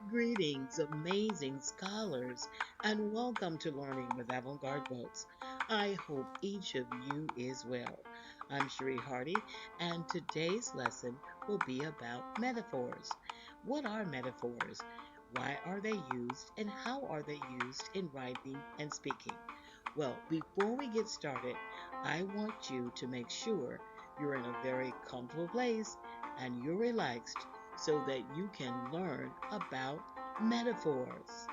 Greetings, amazing scholars, and welcome to Learning with Avant-garde Books. I hope each of you is well. I'm Sheree Hardy, and today's lesson will be about metaphors. What are metaphors? Why are they used, and how are they used in writing and speaking? Well, before we get started, I want you to make sure you're in a very comfortable place and you're relaxed so that you can learn about metaphors.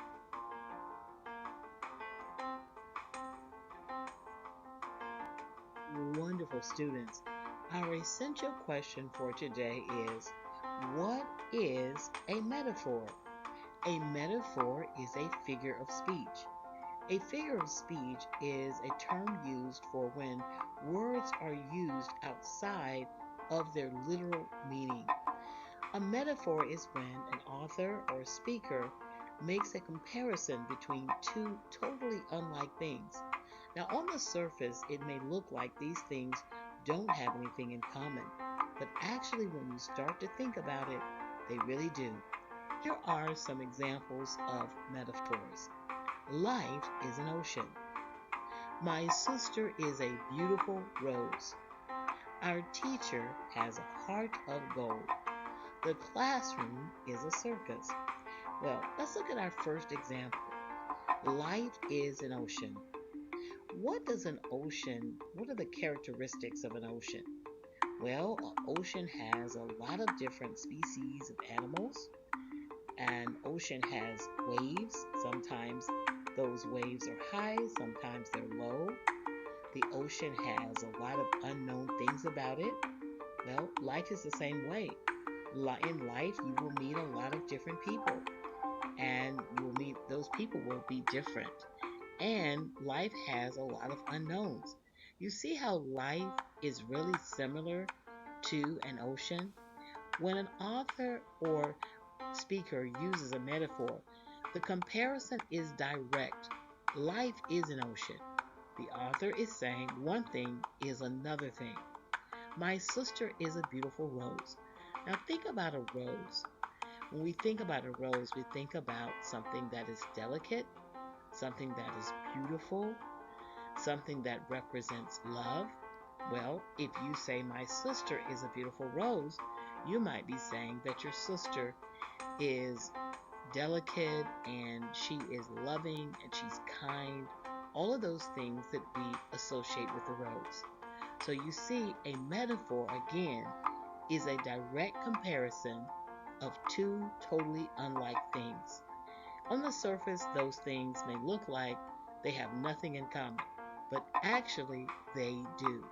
Wonderful students. Our essential question for today is, what is a metaphor? A metaphor is a figure of speech. A figure of speech is a term used for when words are used outside of their literal meaning. A metaphor is when an author or speaker makes a comparison between two totally unlike things. Now, on the surface, it may look like these things don't have anything in common, but actually, when you start to think about it, they really do. Here are some examples of metaphors. Life is an ocean. My sister is a beautiful rose. Our teacher has a heart of gold. The classroom is a circus. Well, let's look at our first example. Life is an ocean. What are the characteristics of an ocean? Well, an ocean has a lot of different species of animals. An ocean has waves. Sometimes those waves are high, sometimes they're low. The ocean has a lot of unknown things about it. Well, life is the same way. In life, you will meet a lot of different people, and those people will be different. And life has a lot of unknowns. You see how life is really similar to an ocean? When an author or speaker uses a metaphor, the comparison is direct. Life is an ocean. The author is saying one thing is another thing. My sister is a beautiful rose. Now think about a rose. When we think about a rose, we think about something that is delicate, something that is beautiful, something that represents love. Well, if you say, my sister is a beautiful rose, you might be saying that your sister is delicate and she is loving and she's kind. All of those things that we associate with the rose. So you see, a metaphor again is a direct comparison of two totally unlike things. On the surface, those things may look like they have nothing in common, but actually they do.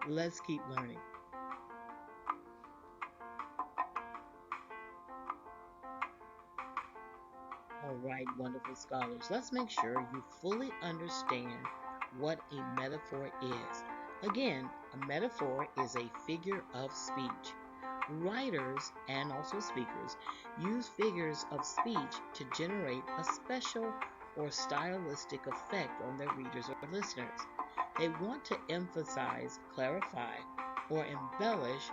Let's keep learning. All right, wonderful scholars, let's make sure you fully understand what a metaphor is. Again, a metaphor is a figure of speech. Writers and also speakers use figures of speech to generate a special or stylistic effect on their readers or listeners. They want to emphasize, clarify, or embellish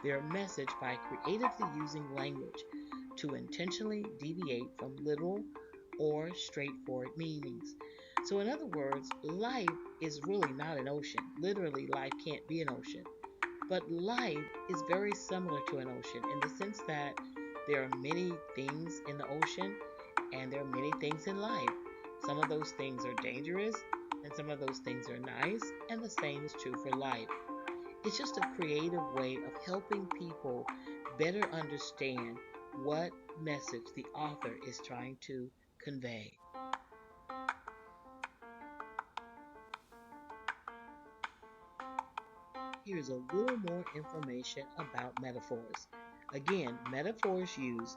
their message by creatively using language to intentionally deviate from literal or straightforward meanings. So, in other words, life is really not an ocean. Literally, life can't be an ocean. But life is very similar to an ocean in the sense that there are many things in the ocean and there are many things in life. Some of those things are dangerous and some of those things are nice, and the same is true for life. It's just a creative way of helping people better understand what message the author is trying to convey. Here's a little more information about metaphors. Again, metaphors use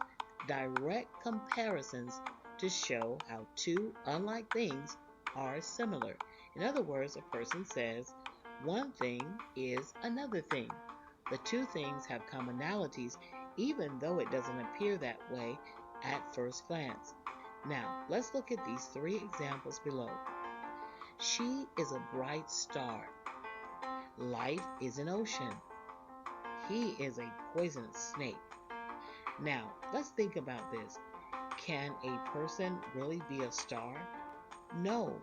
direct comparisons to show how two unlike things are similar. In other words, a person says, one thing is another thing. The two things have commonalities, even though it doesn't appear that way at first glance. Now, let's look at these three examples below. She is a bright star. Life is an ocean. He is a poisonous snake. Now, let's think about this. Can a person really be a star? No.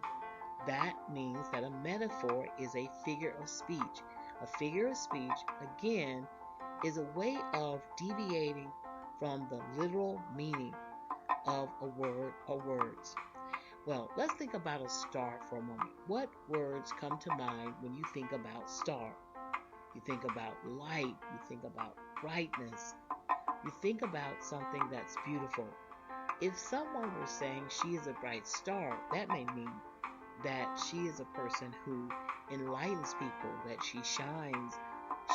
That means that a metaphor is a figure of speech. A figure of speech, again, is a way of deviating from the literal meaning of a word or words. Well, let's think about a star for a moment. What words come to mind when you think about star? You think about light, you think about brightness, you think about something that's beautiful. If someone were saying she is a bright star, that may mean that she is a person who enlightens people, that she shines,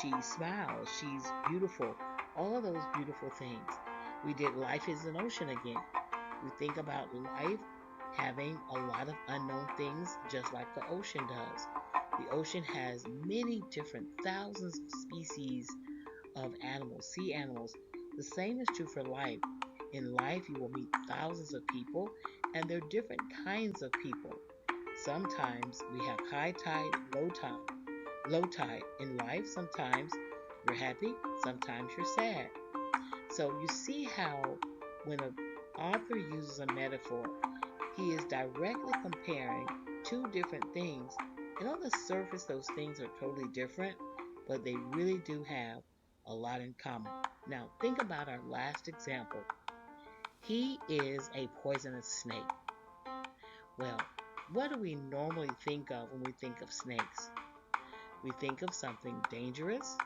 she smiles, she's beautiful, all of those beautiful things. We did life is an ocean again. We think about life having a lot of unknown things, just like the ocean does. The ocean has many different thousands of species of animals, sea animals. The same is true for life. In life, you will meet thousands of people, and there are different kinds of people. Sometimes we have high tide, low tide. Low tide in life, sometimes you're happy, sometimes you're sad. So you see how when an author uses a metaphor, he is directly comparing two different things. And on the surface, those things are totally different, but they really do have a lot in common. Now, think about our last example. He is a poisonous snake. Well, what do we normally think of when we think of snakes? We think of something dangerous.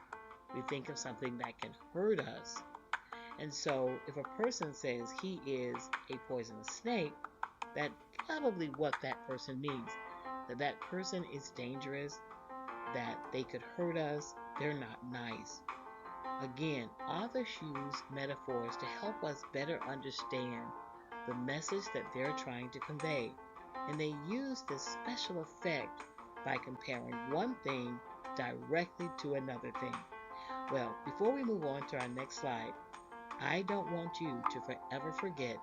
We think of something that can hurt us. And so, if a person says he is a poisonous snake, that's probably what that person means. That that person is dangerous, that they could hurt us, they're not nice. Again, authors use metaphors to help us better understand the message that they're trying to convey. And they use this special effect by comparing one thing directly to another thing. Well, before we move on to our next slide, I don't want you to forever forget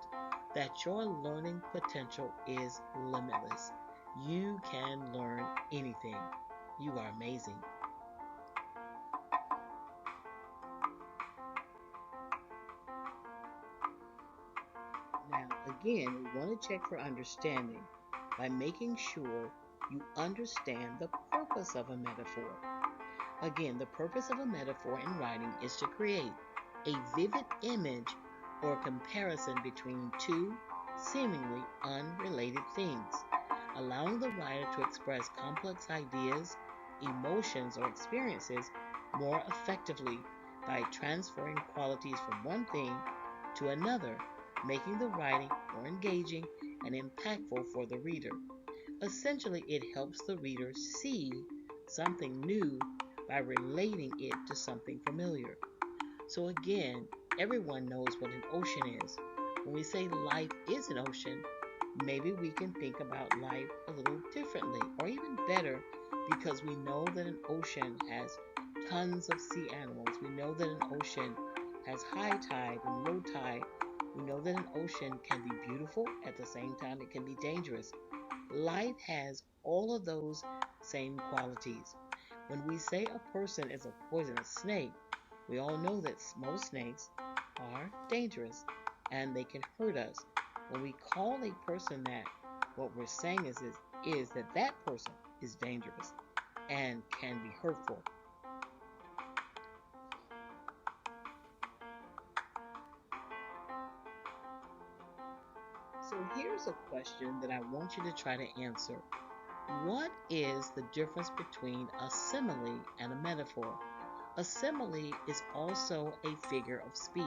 that your learning potential is limitless. You can learn anything. You are amazing. Now, again, we want to check for understanding by making sure you understand the purpose of a metaphor. Again, the purpose of a metaphor in writing is to create a vivid image or comparison between two seemingly unrelated things, allowing the writer to express complex ideas, emotions, or experiences more effectively by transferring qualities from one thing to another, making the writing more engaging and impactful for the reader. Essentially, it helps the reader see something new by relating it to something familiar. So, again, everyone knows what an ocean is. When we say life is an ocean, maybe we can think about life a little differently, or even better, because we know that an ocean has tons of sea animals. We know that an ocean has high tide and low tide. We know that an ocean can be beautiful, at the same time, it can be dangerous. Life has all of those same qualities. When we say a person is a poisonous snake, we all know that most snakes are dangerous and they can hurt us. When we call a person that, what we're saying is that that person is dangerous and can be hurtful. So here's a question that I want you to try to answer. What is the difference between a simile and a metaphor? A simile is also a figure of speech.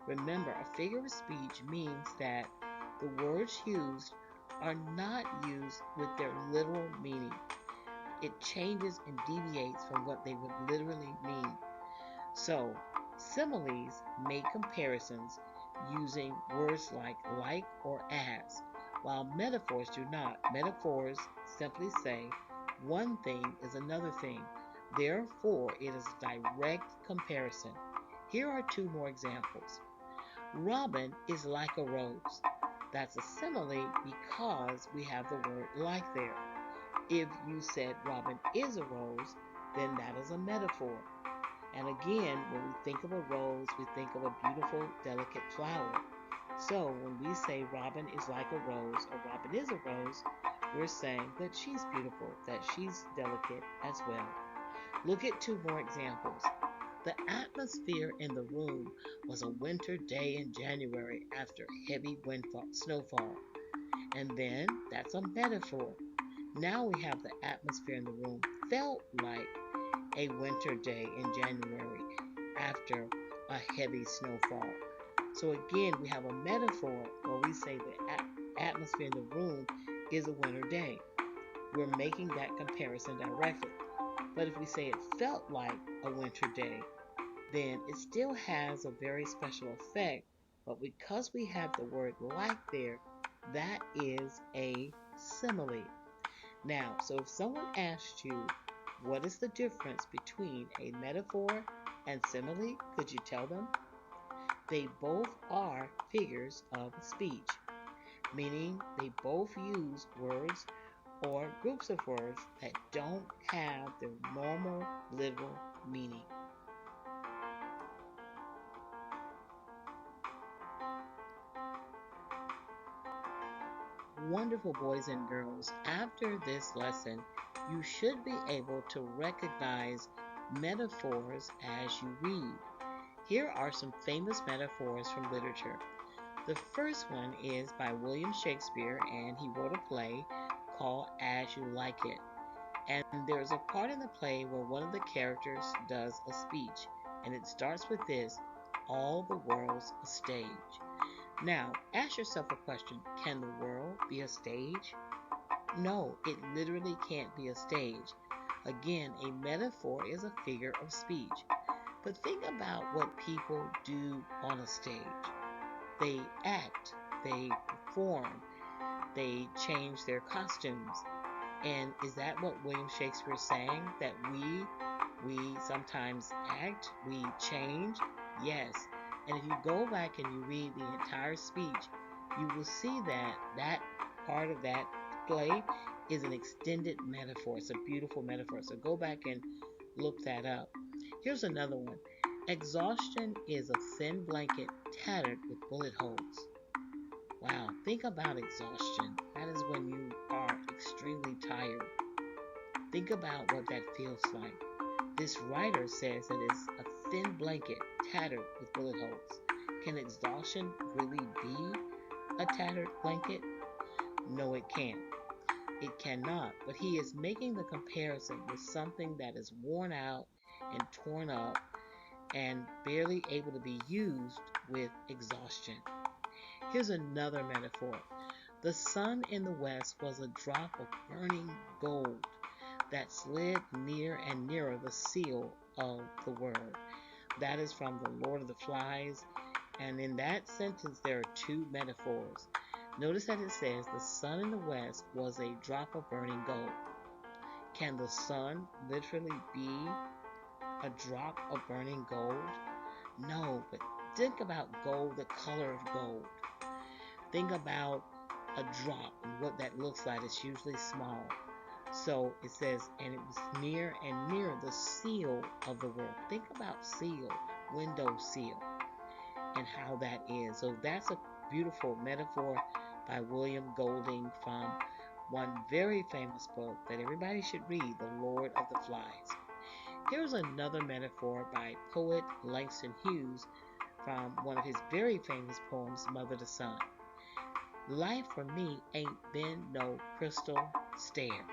Remember, a figure of speech means that the words used are not used with their literal meaning. It changes and deviates from what they would literally mean. So, similes make comparisons using words like or as, while metaphors do not. Metaphors simply say one thing is another thing. Therefore, it is a direct comparison. Here are two more examples. Robin is like a rose. That's a simile because we have the word like there. If you said Robin is a rose, then that is a metaphor. And again, when we think of a rose, we think of a beautiful, delicate flower. So when we say Robin is like a rose or Robin is a rose, we're saying that she's beautiful, that she's delicate as well. Look at two more examples. The atmosphere in the room was a winter day in January after heavy snowfall. And then that's a metaphor. Now we have the atmosphere in the room felt like a winter day in January after a heavy snowfall. So again, we have a metaphor where we say the atmosphere in the room is a winter day. We're making that comparison directly. But if we say it felt like a winter day, then it still has a very special effect. But because we have the word like there, that is a simile. Now, so if someone asked you, what is the difference between a metaphor and simile, could you tell them? They both are figures of speech, meaning they both use words or groups of words that don't have their normal literal meaning. Wonderful boys and girls, after this lesson, you should be able to recognize metaphors as you read. Here are some famous metaphors from literature. The first one is by William Shakespeare, and he wrote a play called As You Like It. And there's a part in the play where one of the characters does a speech, and it starts with this: all the world's a stage. Now, ask yourself a question: can the world be a stage? No, it literally can't be a stage. Again, a metaphor is a figure of speech. But think about what people do on a stage. They act, they perform, they change their costumes. And is that what William Shakespeare is saying? That we sometimes act, we change? Yes. And if you go back and you read the entire speech, you will see that that part of that play is an extended metaphor. It's a beautiful metaphor. So go back and look that up. Here's another one. Exhaustion is a thin blanket tattered with bullet holes. Wow, think about exhaustion. That is when you are extremely tired. Think about what that feels like. This writer says that it's a thin blanket tattered with bullet holes. Can exhaustion really be a tattered blanket? No, it can't. It cannot. But he is making the comparison with something that is worn out and torn up and barely able to be used with exhaustion. Here's another metaphor. The sun in the west was a drop of burning gold that slid near and nearer the seal of the world. That is from the Lord of the Flies. And in that sentence, there are two metaphors. Notice that it says the sun in the west was a drop of burning gold. Can the sun literally be a drop of burning gold? No, but think about gold, the color of gold. Think about a drop and what that looks like. It's usually small. So it says, and it was near and near the seal of the world. Think about seal, window seal, and how that is. So that's a beautiful metaphor by William Golding from one very famous book that everybody should read, The Lord of the Flies. Here's another metaphor by poet Langston Hughes from one of his very famous poems, Mother to Son. Life for me ain't been no crystal stair.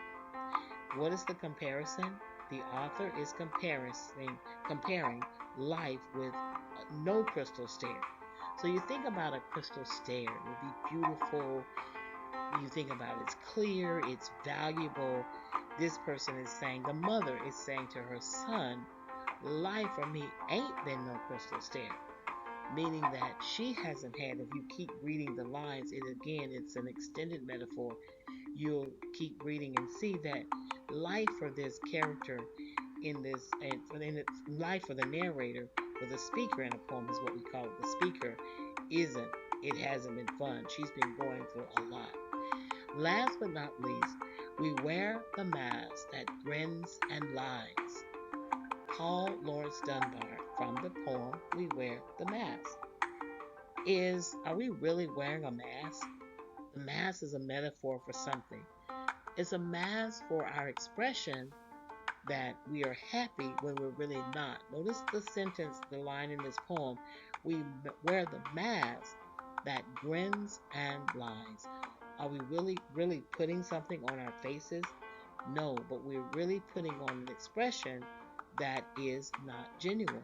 What is the comparison? The author is comparing life with no crystal stair. So you think about a crystal stair, it would be beautiful. You think about it's clear, it's valuable. This person is saying, the mother is saying to her son, life for me ain't been no crystal stair. Meaning that she hasn't had, if you keep reading the lines, it's an extended metaphor. You'll keep reading and see that life for this character in this, and in its life for the narrator, or the speaker in a poem is what we call it, the speaker, it hasn't been fun. She's been going through a lot. Last but not least, we wear the mask that grins and lies. Paul Laurence Dunbar from the poem We Wear the Mask. is, are we really wearing a mask? The mask is a metaphor for something. It's a mask for our expression that we are happy when we're really not. Notice the sentence, the line in this poem. We wear the mask that grins and lies. Are we really putting something on our faces? No, but we're really putting on an expression that is not genuine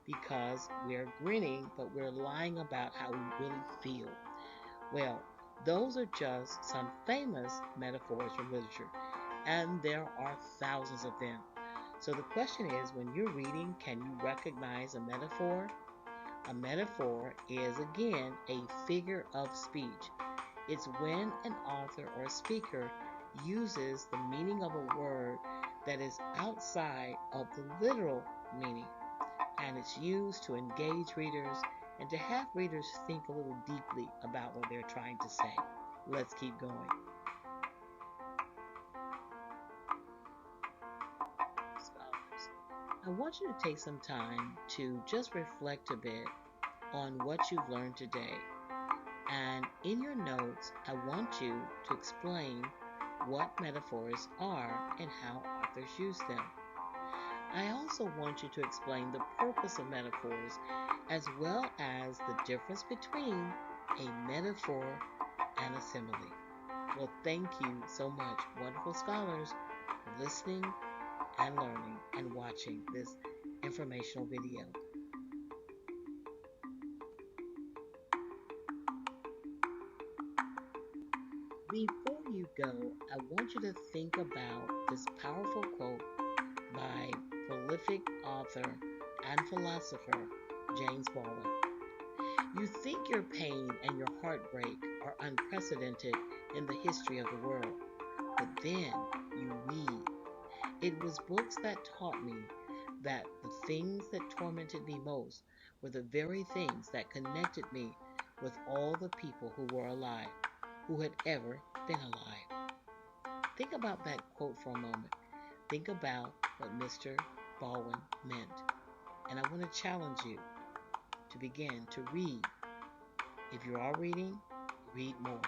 because we're grinning, but we're lying about how we really feel. Well, those are just some famous metaphors from literature, and there are thousands of them. So the question is, when you're reading, can you recognize a metaphor? A metaphor is, again, a figure of speech. It's when an author or speaker uses the meaning of a word that is outside of the literal meaning, and it's used to engage readers and to have readers think a little deeply about what they're trying to say. Let's keep going. Scholars, I want you to take some time to just reflect a bit on what you've learned today. And in your notes, I want you to explain what metaphors are and how authors use them. I also want you to explain the purpose of metaphors as well as the difference between a metaphor and a simile. Well, thank you so much, wonderful scholars, for listening and learning and watching this informational video. Before you go, I want you to think about this powerful quote by prolific author and philosopher James Baldwin. You think your pain and your heartbreak are unprecedented in the history of the world, but then you read. It was books that taught me that the things that tormented me most were the very things that connected me with all the people who were alive, who had ever been alive. Think about that quote for a moment. Think about what Mr. Baldwin meant. And I want to challenge you to begin to read. If you are reading, read more.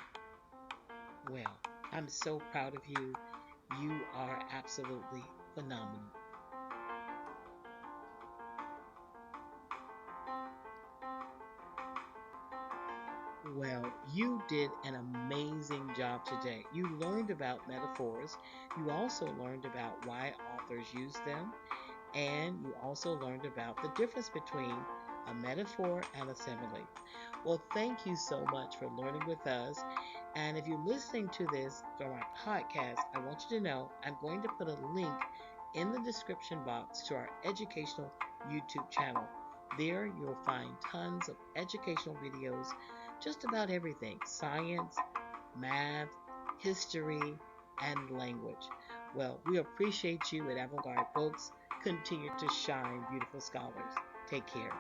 Well, I'm so proud of you. You are absolutely phenomenal. Well, you did an amazing job today. You learned about metaphors. You also learned about why authors use them. And you also learned about the difference between a metaphor and a simile. Well, thank you so much for learning with us. And if you're listening to this from our podcast, I want you to know I'm going to put a link in the description box to our educational YouTube channel. There you'll find tons of educational videos, just about everything: science, math, history, and language. Well, we appreciate you at Avant-garde Books. Continue to shine, beautiful scholars. Take care.